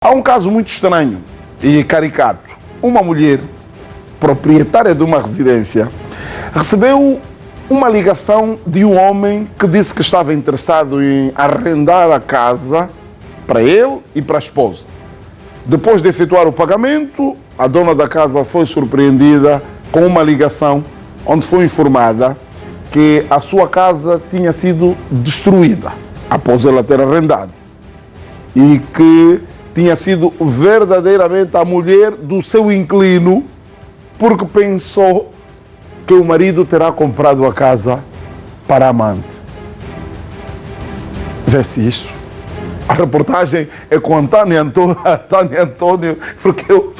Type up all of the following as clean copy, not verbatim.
Há um caso muito estranho e caricato. Uma mulher, proprietária de uma residência, recebeu uma ligação de um homem que disse que estava interessado em arrendar a casa para ele e para a esposa. Depois de efetuar o pagamento, a dona da casa foi surpreendida com uma ligação onde foi informada que a sua casa tinha sido destruída após ela ter arrendado e que tinha sido verdadeiramente a mulher do seu inquilino, porque pensou que o marido terá comprado a casa para a amante. Vê-se isso. A reportagem é com a Tânia Antônio, porque eu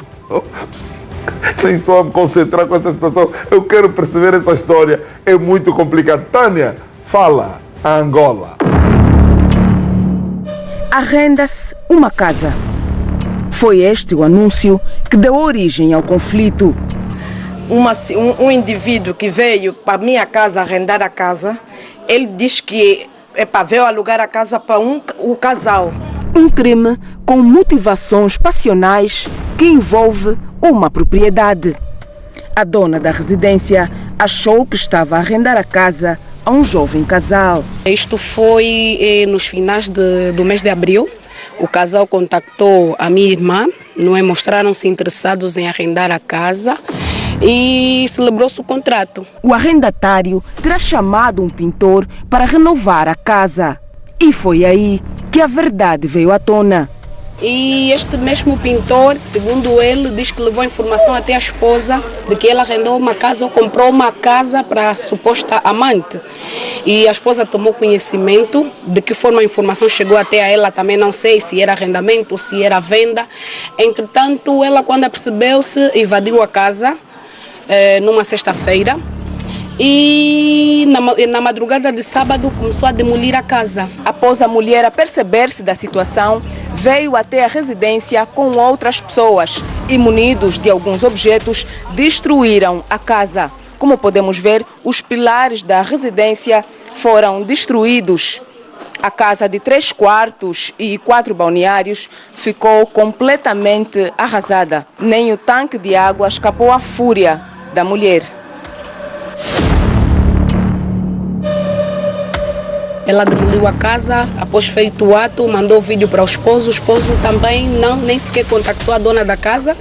nem estou a me concentrar com essa situação. Eu quero perceber essa história. É muito complicado. Tânia, fala a Angola. Arrenda-se uma casa. Foi este o anúncio que deu origem ao conflito. Um indivíduo que veio para minha casa arrendar a casa, ele diz que veio alugar a casa para o casal. Um crime com motivações passionais que envolve uma propriedade. A dona da residência achou que estava a arrendar a casa a um jovem casal. Isto foi nos finais do mês de abril. O casal contactou a minha irmã, mostraram-se interessados em arrendar a casa e celebrou-se o contrato. O arrendatário terá chamado um pintor para renovar a casa. E foi aí que a verdade veio à tona. E este mesmo pintor, segundo ele, diz que levou informação até a esposa de que ele arrendou uma casa ou comprou uma casa para a suposta amante. E a esposa tomou conhecimento. De que forma a informação chegou até a ela, também não sei se era arrendamento, se era venda. Entretanto, ela, quando apercebeu-se, invadiu a casa numa sexta-feira. E na madrugada de sábado começou a demolir a casa. Após a mulher aperceber-se da situação, veio até a residência com outras pessoas e, munidos de alguns objetos, destruíram a casa. Como podemos ver, os pilares da residência foram destruídos. A casa de 3 quartos e 4 balneários ficou completamente arrasada. Nem o tanque de água escapou à fúria da mulher. Ela demoliu a casa, após feito o ato, mandou o vídeo para o esposo também nem sequer contactou a dona da casa.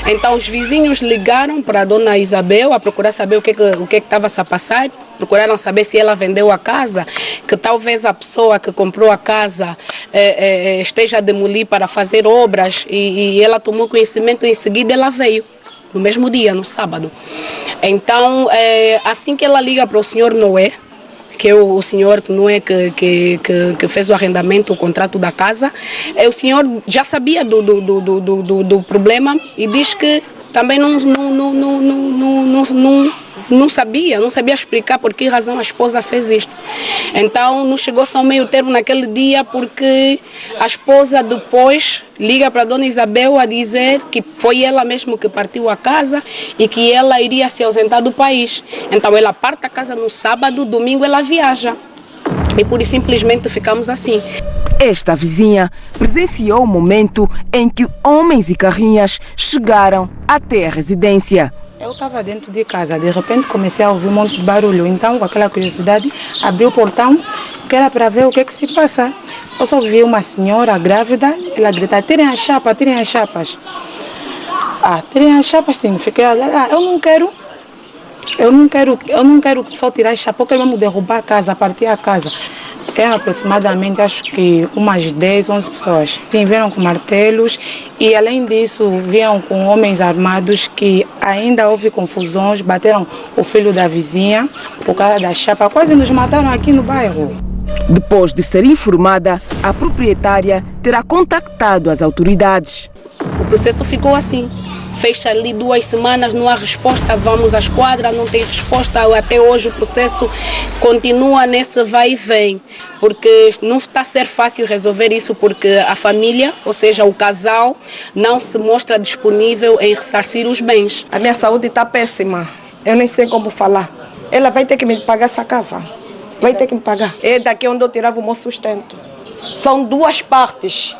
Então os vizinhos ligaram para a dona Isabel a procurar saber o que estava a passar. Procuraram saber se ela vendeu a casa, que talvez a pessoa que comprou a casa esteja a demolir para fazer obras e ela tomou conhecimento e em seguida ela veio. No mesmo dia, no sábado. Então, assim que ela liga para o senhor Noé, que é o senhor Noé que fez o arrendamento, o contrato da casa, o senhor já sabia do problema e diz que também não sabia explicar por que razão a esposa fez isto. Então não chegou-se a um meio termo naquele dia, porque a esposa depois liga para a dona Isabel a dizer que foi ela mesma que partiu a casa e que ela iria se ausentar do país. Então ela parte a casa no sábado, domingo ela viaja. E por isso simplesmente ficamos assim. Esta vizinha presenciou o momento em que homens e carrinhas chegaram até a residência. Eu estava dentro de casa, de repente comecei a ouvir um monte de barulho. Então, com aquela curiosidade, abri o portão, que era para ver o que se passa. Eu só vi uma senhora grávida, ela grita: tirem as chapas, tirem as chapas. Tirem as chapas, significa, eu não quero só tirar as chapas, porque eu vou derrubar a casa, partir a casa. Eram aproximadamente, acho que umas 10, 11 pessoas. Sim, vieram com martelos e, além disso, vinham com homens armados que ainda houve confusões, bateram o filho da vizinha por causa da chapa. Quase nos mataram aqui no bairro. Depois de ser informada, a proprietária terá contactado as autoridades. O processo ficou assim. Fecha ali 2 semanas, não há resposta, vamos à esquadra, não tem resposta. Até hoje o processo continua nesse vai e vem, porque não está a ser fácil resolver isso, porque a família, ou seja, o casal, não se mostra disponível em ressarcir os bens. A minha saúde está péssima, eu nem sei como falar. Ela vai ter que me pagar essa casa, vai ter que me pagar. É daqui onde eu tirava o meu sustento. São 2 partes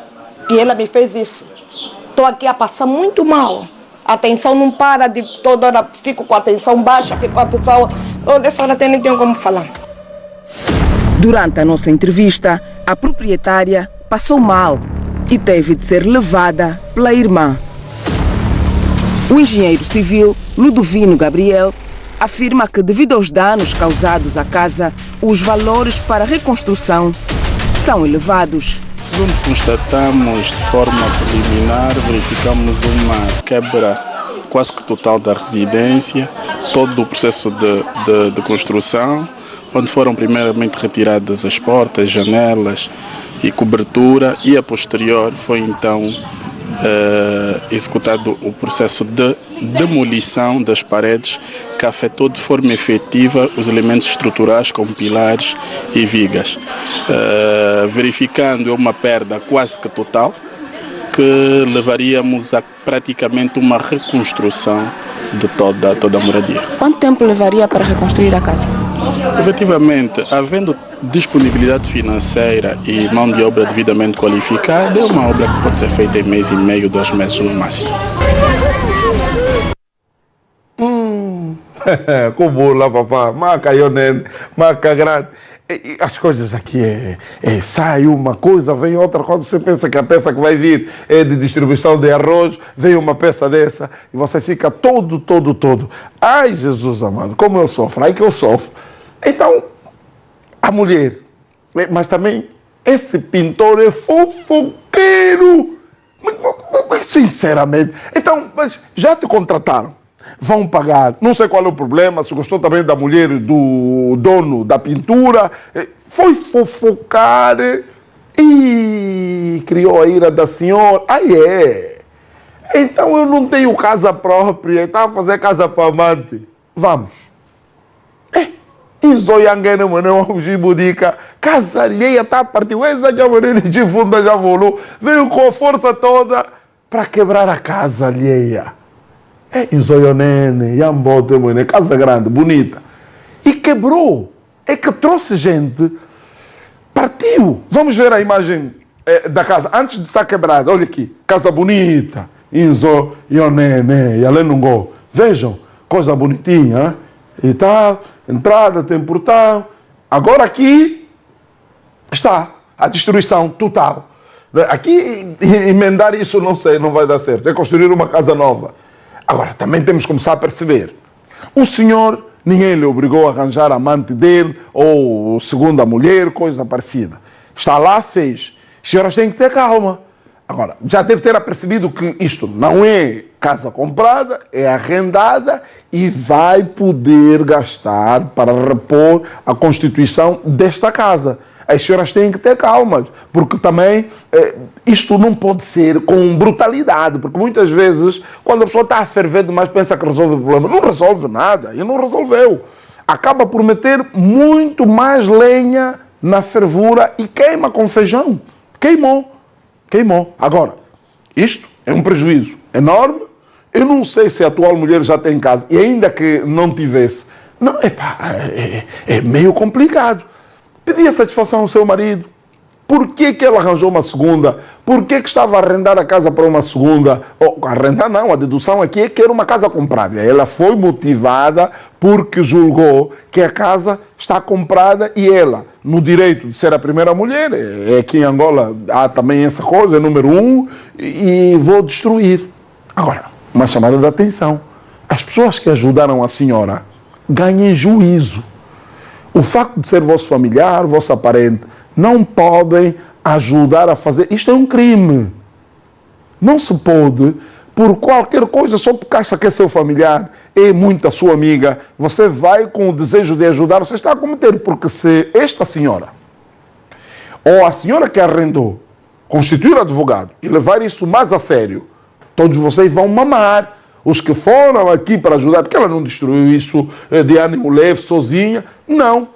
e ela me fez isso. Estou aqui a passar muito mal. A atenção não para, de toda hora fico com a atenção baixa, fico com a atenção... Eu dessa hora até nem tenho como falar. Durante a nossa entrevista, a proprietária passou mal e teve de ser levada pela irmã. O engenheiro civil Ludovino Gabriel afirma que, devido aos danos causados à casa, os valores para a reconstrução são elevados. Segundo constatamos de forma preliminar, verificamos uma quebra quase que total da residência, todo o processo de construção, onde foram primeiramente retiradas as portas, janelas e cobertura, e a posterior foi então executado o processo de demolição das paredes, que afetou de forma efetiva os elementos estruturais como pilares e vigas, verificando uma perda quase que total, que levaríamos a praticamente uma reconstrução de toda a moradia. Quanto tempo levaria para reconstruir a casa? Efetivamente, havendo disponibilidade financeira e mão de obra devidamente qualificada, é uma obra que pode ser feita em mês e meio, 2 meses no máximo. Como lá, papá, maca, ionene, maca grande. As coisas aqui sai uma coisa, vem outra. Quando você pensa que a peça que vai vir é de distribuição de arroz, vem uma peça dessa e você fica todo. Ai, Jesus amado, como eu sofro, ai que eu sofro. Então, a mulher, mas também esse pintor é fofoqueiro. Sinceramente. Então, mas já te contrataram. Vão pagar, não sei qual é o problema, se gostou também da mulher do dono da pintura, foi fofocar e criou a ira da senhora. Então eu não tenho casa própria, está a fazer casa para amante. Vamos. Inzoiangene, mano, Jibudica, casa alheia, está a partir, essa já morreu de funda, já volou, veio com a força toda para quebrar a casa alheia. Inzoionene, Yambote, casa grande, bonita. E quebrou. É que trouxe gente, partiu. Vamos ver a imagem da casa. Antes de estar quebrada, olha aqui. Casa bonita. Inzoionene, Yalenungo. Vejam, coisa bonitinha. E tal, entrada, tem portão. Agora aqui está a destruição total. Aqui, emendar isso, não sei, não vai dar certo. É construir uma casa nova. Agora, também temos que começar a perceber. O senhor, ninguém lhe obrigou a arranjar a amante dele, ou segunda mulher, coisa parecida. Está lá, fez. As senhoras têm que ter calma. Agora, já deve ter apercebido que isto não é casa comprada, é arrendada e vai poder gastar para repor a constituição desta casa. As senhoras têm que ter calma, porque também isto não pode ser com brutalidade, porque muitas vezes, quando a pessoa está a ferver demais, pensa que resolve o problema. Não resolve nada, e não resolveu. Acaba por meter muito mais lenha na fervura e queima com feijão. Queimou. Agora, isto é um prejuízo enorme. Eu não sei se a atual mulher já tem casa, e ainda que não tivesse, não, é meio complicado. Pedia satisfação ao seu marido. Por que ela arranjou uma segunda? Por que estava a arrendar a casa para uma segunda? Arrendar não, a dedução aqui é que era uma casa comprada. Ela foi motivada porque julgou que a casa está comprada e ela, no direito de ser a primeira mulher, aqui em Angola há também essa coisa, é número 1, e vou destruir. Agora, uma chamada de atenção. As pessoas que ajudaram a senhora ganhem juízo. O facto de ser vosso familiar, vosso parente, não podem ajudar a fazer. Isto é um crime. Não se pode, por qualquer coisa, só porque acha que é seu familiar, é muito a sua amiga, você vai com o desejo de ajudar, você está a cometer. Porque se esta senhora, ou a senhora que arrendou, constituir advogado e levar isso mais a sério, todos vocês vão mamar. Os que foram aqui para ajudar, porque ela não destruiu isso de ânimo leve, sozinha. Não.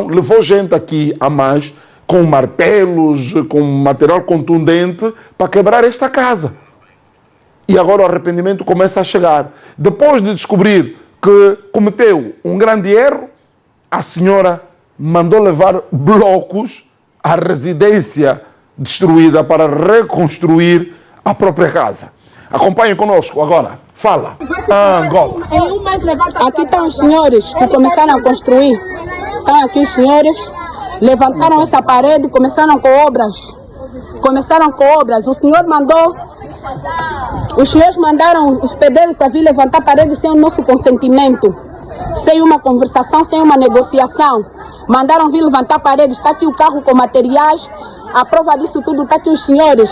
Levou gente aqui a mais, com martelos, com material contundente, para quebrar esta casa. E agora o arrependimento começa a chegar. Depois de descobrir que cometeu um grande erro, a senhora mandou levar blocos à residência destruída para reconstruir a própria casa. Acompanhem conosco agora. Fala. Angola. Aqui estão os senhores que começaram a construir. Estão aqui os senhores, levantaram essa parede e começaram com obras. Os senhores mandaram os pedreiros para vir levantar a parede sem o nosso consentimento, sem uma conversação, sem uma negociação. Mandaram vir levantar a parede. Está aqui o carro com materiais. A prova disso tudo está aqui os senhores.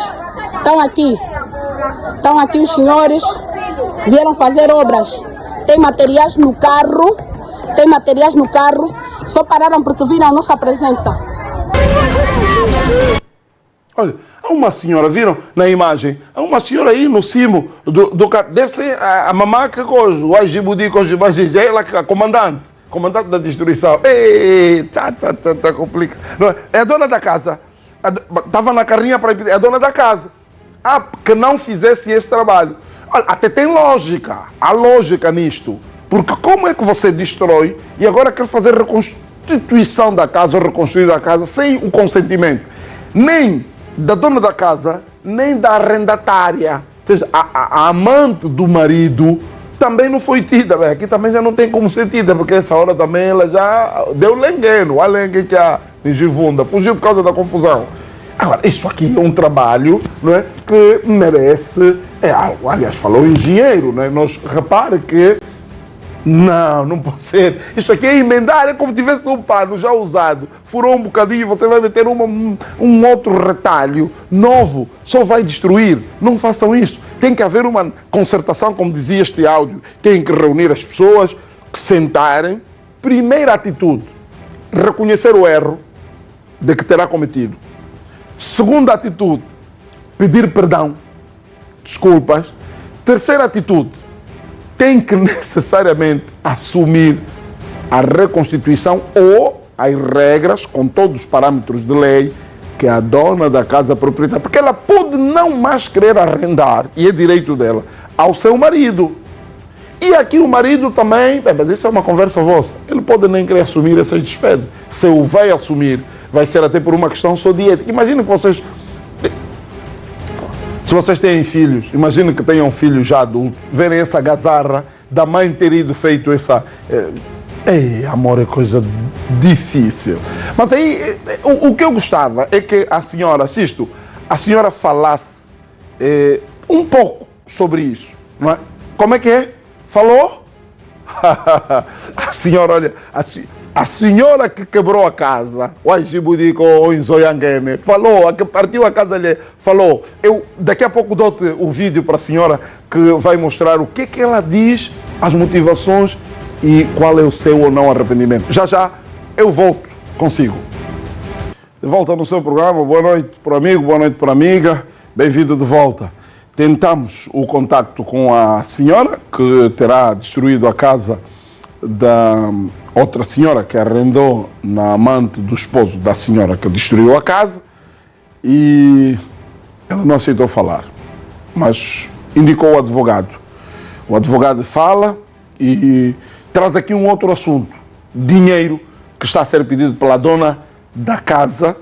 Estão aqui os senhores. Vieram fazer obras. Tem materiais no carro. Só pararam porque viram a nossa presença. Olha, há uma senhora, viram na imagem? Há uma senhora aí no cimo do carro. Deve ser a mamã que coisa. O Ajibudi com o ela que é a comandante da destruição. Ei, tá complicado. É a dona da casa. Estava na carrinha para impedir. É a dona da casa. Que não fizesse esse trabalho. Até tem lógica. Há lógica nisto. Porque como é que você destrói e agora quer fazer reconstituição da casa, reconstruir a casa sem o consentimento? Nem da dona da casa, nem da arrendatária. Ou seja, a amante do marido também não foi tida. Aqui também já não tem como ser tida, porque essa hora também ela já deu lengueno. A lengue que a Nigivunda fugiu por causa da confusão. Agora, isso aqui é um trabalho, não é, que merece... aliás, falou engenheiro, não é? Repare que não pode ser. Isso aqui é emendar, é como se tivesse um pano já usado. Furou um bocadinho, você vai meter um outro retalho novo. Só vai destruir. Não façam isso. Tem que haver uma concertação, como dizia este áudio. Tem que reunir as pessoas, que sentarem. Primeira atitude, reconhecer o erro de que terá cometido. Segunda atitude, pedir perdão, desculpas. Terceira atitude, tem que necessariamente assumir a reconstituição ou as regras, com todos os parâmetros de lei, que a dona da casa proprietária, porque ela pode não mais querer arrendar, e é direito dela, ao seu marido. E aqui o marido também, mas isso é uma conversa vossa, ele pode nem querer assumir essas despesas. Se o vai assumir, vai ser até por uma questão só de ética. Imagina que vocês... Se vocês têm filhos, imagina que tenham filhos já adultos, verem essa gazarra da mãe ter ido feito essa... amor, é coisa difícil. Mas aí, o que eu gostava é que a senhora falasse um pouco sobre isso, não é? Como é que é? Falou? A senhora, olha... A senhora que quebrou a casa, o Ajibudi com o Inzoyangene, falou, a que partiu a casa ali, falou. Eu daqui a pouco dou-te o vídeo para a senhora que vai mostrar o que ela diz, as motivações e qual é o seu ou não arrependimento. Já eu volto consigo. De volta no seu programa, boa noite para o amigo, boa noite para a amiga, bem-vindo de volta. Tentamos o contacto com a senhora que terá destruído a casa da outra senhora que arrendou na amante do esposo da senhora que destruiu a casa, e ela não aceitou falar, mas indicou o advogado. O advogado fala e traz aqui um outro assunto: dinheiro que está a ser pedido pela dona da casa,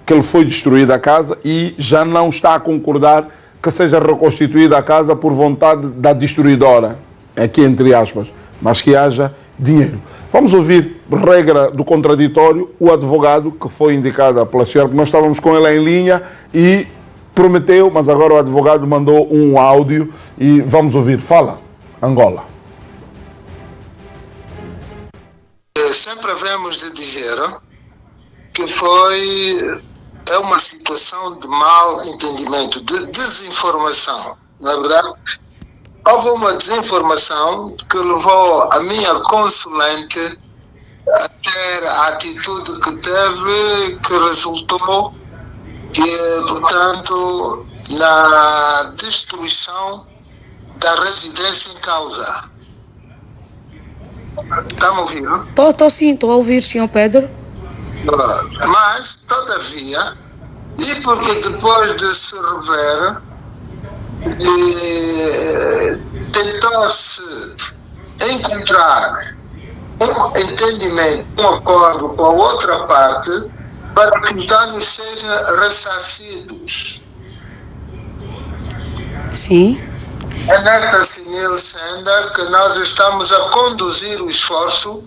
que ele foi destruída a casa e já não está a concordar que seja reconstituída a casa por vontade da destruidora, aqui entre aspas, mas que haja dinheiro. Vamos ouvir, regra do contraditório, o advogado que foi indicado pela senhora, porque nós estávamos com ele em linha e prometeu, mas agora o advogado mandou um áudio e vamos ouvir. Fala, Angola. Sempre havemos de dizer que é uma situação de mal entendimento, de desinformação, não é verdade? Houve uma desinformação que levou a minha consulente a ter a atitude que teve, que resultou, portanto, na destruição da residência em causa. Está-me a ouvir? Estou a ouvir, Sr. Pedro. Mas, todavia, e porque depois de se rever, tentou-se encontrar um entendimento, um acordo com a outra parte para que os danos sejam ressarcidos. Sim. É nesta senil senda que nós estamos a conduzir o esforço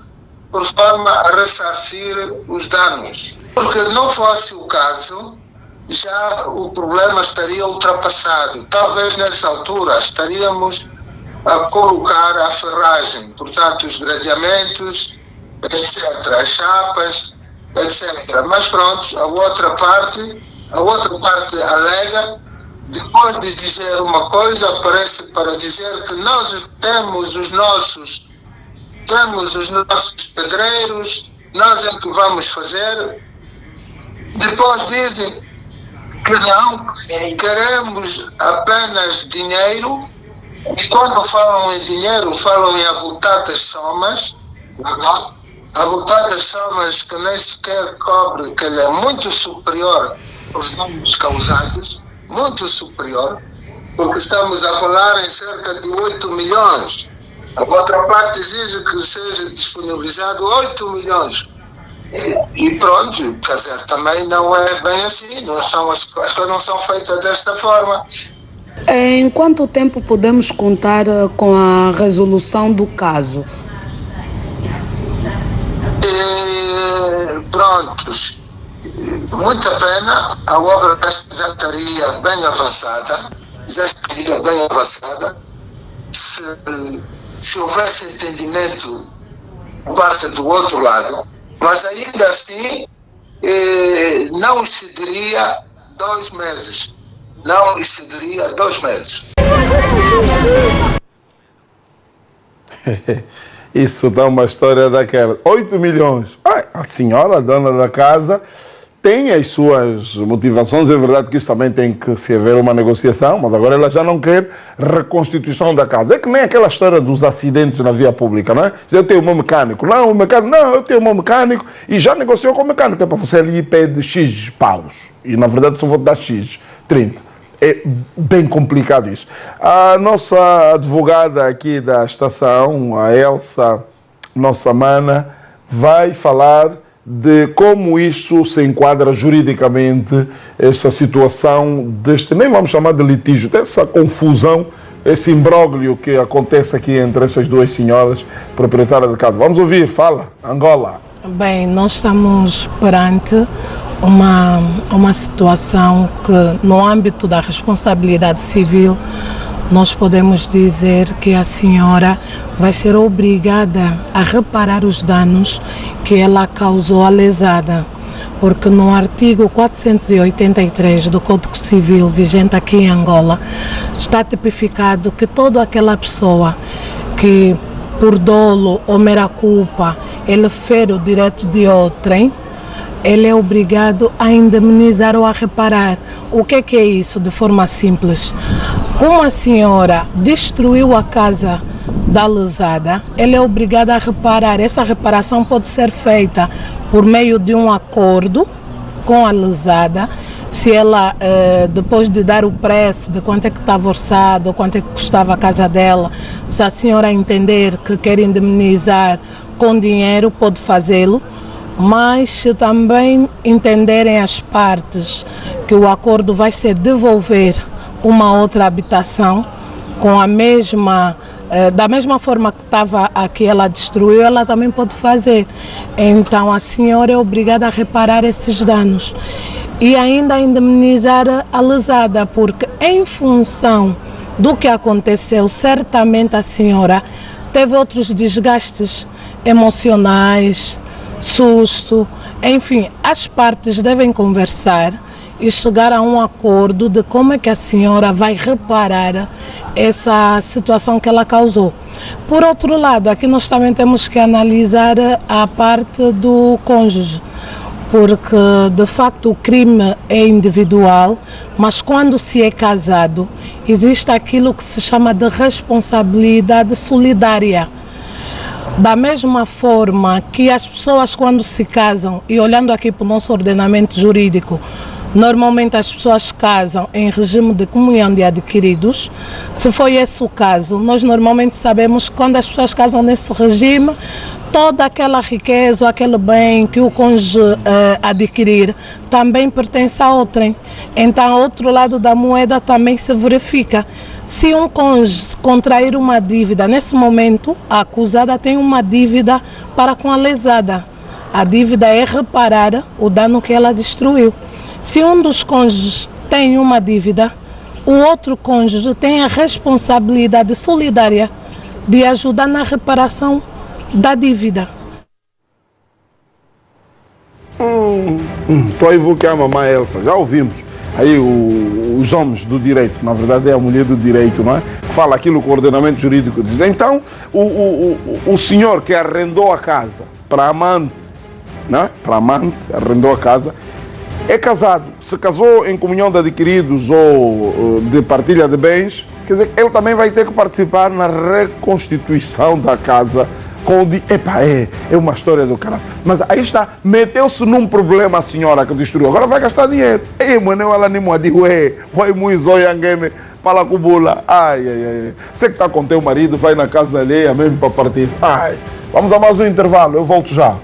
por forma a ressarcir os danos. Porque não fosse o caso, já o problema estaria ultrapassado. Talvez nessa altura estaríamos a colocar a ferragem, portanto os gradeamentos, etc., as chapas, etc. Mas pronto, a outra parte alega, depois de dizer uma coisa, aparece para dizer que nós temos os nossos pedreiros, nós é que vamos fazer. Depois dizem que não, queremos apenas dinheiro, e quando falam em dinheiro, falam em avultadas somas, avultadas somas que nem sequer cobre, que ele é muito superior aos danos causados, muito superior, porque estamos a falar em cerca de 8 milhões. A outra parte exige que seja disponibilizado 8 milhões. E pronto, quer dizer, também não é bem assim, as coisas não são feitas desta forma. Em quanto tempo podemos contar com a resolução do caso? Prontos, muita pena, a obra já estaria bem avançada, se houvesse entendimento por parte do outro lado, mas ainda assim não excederia 2 meses. Não excederia 2 meses. Isso dá uma história daquela. 8 milhões. A senhora, a dona da casa, tem as suas motivações. É verdade que isso também tem que se haver uma negociação, mas agora ela já não quer reconstituição da casa. É que nem aquela história dos acidentes na via pública, não é? Eu tenho o meu mecânico. Não, eu tenho o meu mecânico e já negociou com o mecânico. É para você ali pede X paus. E na verdade só vou dar X, 30. É bem complicado isso. A nossa advogada aqui da estação, a Elsa, nossa mana, vai falar de como isso se enquadra juridicamente, essa situação deste, nem vamos chamar de litígio, dessa confusão, esse imbróglio que acontece aqui entre essas duas senhoras proprietárias de casa. Vamos ouvir, fala, Angola. Bem, nós estamos perante uma situação que, no âmbito da responsabilidade civil, nós podemos dizer que a senhora vai ser obrigada a reparar os danos que ela causou à lesada, porque no artigo 483 do Código Civil vigente aqui em Angola está tipificado que toda aquela pessoa que por dolo ou mera culpa ele fere o direito de outrem, ele é obrigado a indemnizar ou a reparar. O que é isso de forma simples? Como a senhora destruiu a casa da lesada, ele é obrigado a reparar. Essa reparação pode ser feita por meio de um acordo com a lesada. Se ela, depois de dar o preço de quanto é que estava orçado, quanto é que custava a casa dela, se a senhora entender que quer indemnizar com dinheiro, pode fazê-lo. Mas se também entenderem as partes que o acordo vai ser devolver uma outra habitação com a mesma, da mesma forma que estava a que ela destruiu, ela também pode fazer. Então a senhora é obrigada a reparar esses danos e ainda a indemnizar a lesada, porque em função do que aconteceu, certamente a senhora teve outros desgastes emocionais, susto, enfim, as partes devem conversar e chegar a um acordo de como é que a senhora vai reparar essa situação que ela causou. Por outro lado, aqui nós também temos que analisar a parte do cônjuge, porque de facto o crime é individual, mas quando se é casado, existe aquilo que se chama de responsabilidade solidária. Da mesma forma que as pessoas quando se casam, e olhando aqui para o nosso ordenamento jurídico, normalmente as pessoas casam em regime de comunhão de adquiridos. Se foi esse o caso, nós normalmente sabemos que quando as pessoas casam nesse regime, toda aquela riqueza, aquele bem que o cônjuge adquirir, também pertence a outrem. Então, outro lado da moeda também se verifica. Se um cônjuge contrair uma dívida, nesse momento, a acusada tem uma dívida para com a lesada. A dívida é reparar o dano que ela destruiu. Se um dos cônjuges tem uma dívida, o outro cônjuge tem a responsabilidade solidária de ajudar na reparação da dívida. Estou a invocar a mamãe Elsa, já ouvimos aí os homens do direito, na verdade é a mulher do direito, não é? Que fala aquilo que o ordenamento jurídico diz. Então, o senhor que arrendou a casa para amante, não é? Para amante, arrendou a casa, é casado, se casou em comunhão de adquiridos ou de partilha de bens, quer dizer, ele também vai ter que participar na reconstituição da casa com o é uma história do caralho. Mas aí está, meteu-se num problema a senhora que destruiu, agora vai gastar dinheiro. Mano, ela nem me digo, vai muito zoiangene, fala com bula. Ai. Você que está com teu marido, vai na casa alheia mesmo para partir. Vamos a mais um intervalo, eu volto já.